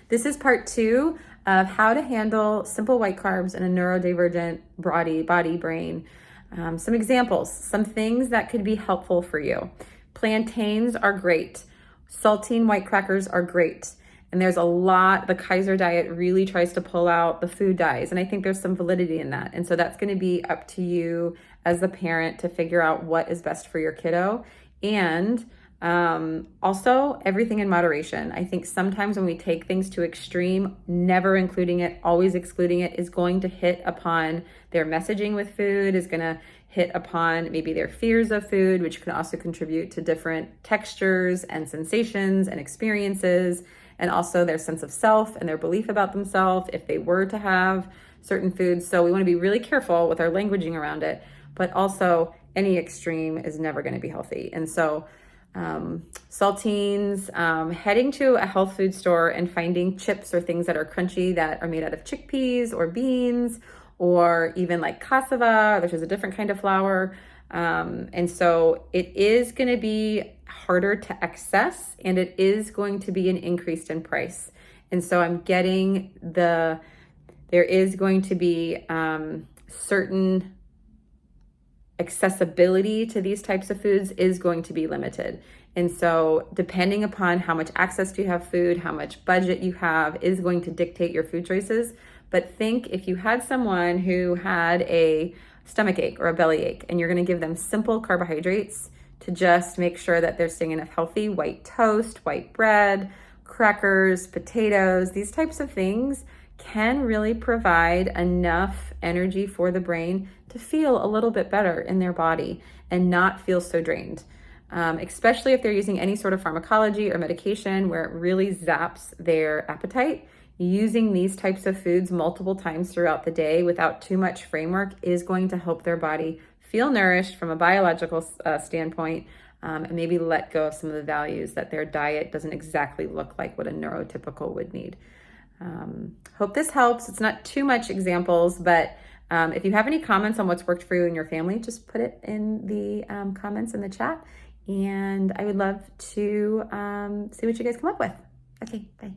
This is part 2 of how to handle simple white carbs in a neurodivergent body brain. Some examples, some things that could be helpful for you. Plantains are great. Saltine white crackers are great. And there's a lot, the Kaiser diet really tries to pull out the food dyes. And I think there's some validity in that. And so that's going to be up to you as the parent to figure out what is best for your kiddo. And also everything in moderation. I think sometimes when we take things to extreme, never including it, always excluding it, is going to hit upon their messaging with food, is going to hit upon maybe their fears of food, which can also contribute to different textures and sensations and experiences, and also their sense of self and their belief about themselves if they were to have certain foods. So we want to be really careful with our languaging around it, but also any extreme is never going to be healthy. And so saltines, heading to a health food store and finding chips or things that are crunchy that are made out of chickpeas or beans, or even like cassava, which is a different kind of flour. And so it is going to be harder to access, and it is going to be an increase in price. And so I'm getting there is going to be certain accessibility to these types of foods is going to be limited. And so depending upon how much access to you have food, how much budget you have, is going to dictate your food choices. But think if you had someone who had a stomach ache or a belly ache, and you're going to give them simple carbohydrates to just make sure that they're staying enough healthy, white toast, white bread, crackers, potatoes, these types of things can really provide enough energy for the brain to feel a little bit better in their body and not feel so drained. Especially if they're using any sort of pharmacology or medication where it really zaps their appetite. Using these types of foods multiple times throughout the day without too much framework is going to help their body feel nourished from a biological standpoint, and maybe let go of some of the values that their diet doesn't exactly look like what a neurotypical would need. Hope this helps. It's not too much examples, but if you have any comments on what's worked for you and your family, just put it in the comments in the chat, and I would love to see what you guys come up with. Okay, bye.